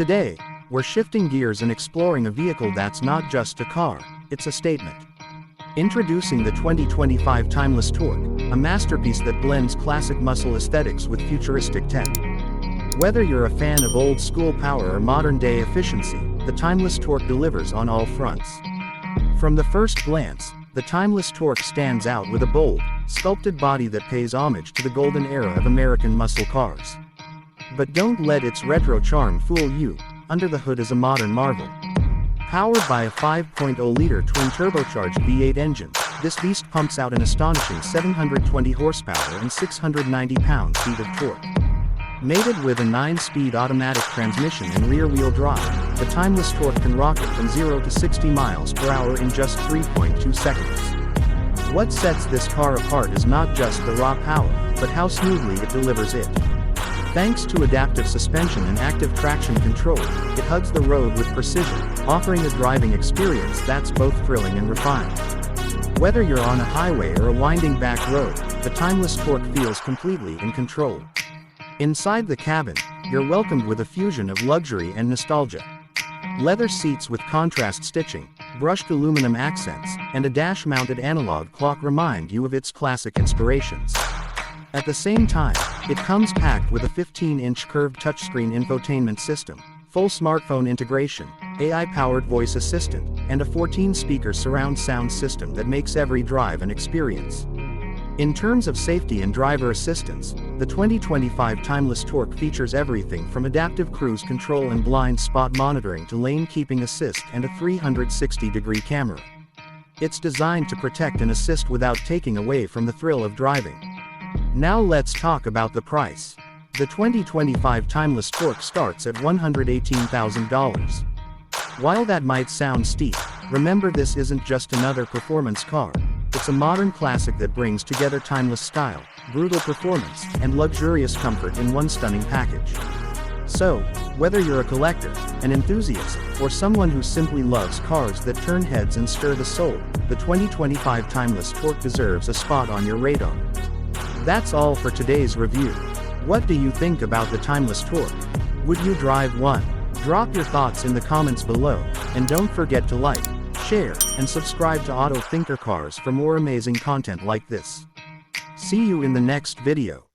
Today, we're shifting gears and exploring a vehicle that's not just a car, it's a statement. Introducing the 2025 Timeless Torque, a masterpiece that blends classic muscle aesthetics with futuristic tech. Whether you're a fan of old-school power or modern-day efficiency, the Timeless Torque delivers on all fronts. From the first glance, the Timeless Torque stands out with a bold, sculpted body that pays homage to the golden era of American muscle cars. But don't let its retro charm fool you. Under the hood is a modern marvel. Powered by a 5.0-liter twin-turbocharged V8 engine, this beast pumps out an astonishing 720 horsepower and 690 pound-feet of torque. Mated with a 9-speed automatic transmission and rear-wheel drive, the Timeless Torque can rocket from 0 to 60 miles per hour in just 3.2 seconds. What sets this car apart is not just the raw power, but how smoothly it delivers it. Thanks to adaptive suspension and active traction control, it hugs the road with precision, offering a driving experience that's both thrilling and refined. Whether you're on a highway or a winding back road, the Timeless Torque feels completely in control. Inside the cabin, you're welcomed with a fusion of luxury and nostalgia. Leather seats with contrast stitching, brushed aluminum accents, and a dash-mounted analog clock remind you of its classic inspirations. At the same time, it comes packed with a 15-inch curved touchscreen infotainment system, full smartphone integration, AI-powered voice assistant, and a 14-speaker surround sound system that makes every drive an experience. In terms of safety and driver assistance, the 2025 Timeless Torque features everything from adaptive cruise control and blind spot monitoring to lane keeping assist and a 360-degree camera. It's designed to protect and assist without taking away from the thrill of driving. Now let's talk about the price. The 2025 Timeless Torque starts at $118,000. While that might sound steep, remember this isn't just another performance car. It's a modern classic that brings together timeless style, brutal performance, and luxurious comfort in one stunning package. So, whether you're a collector, an enthusiast, or someone who simply loves cars that turn heads and stir the soul, the 2025 Timeless Torque deserves a spot on your radar. That's all for today's review. What do you think about the Timeless Torque? Would you drive one? Drop your thoughts in the comments below, and don't forget to like, share, and subscribe to Auto Thinker Cars for more amazing content like this. See you in the next video.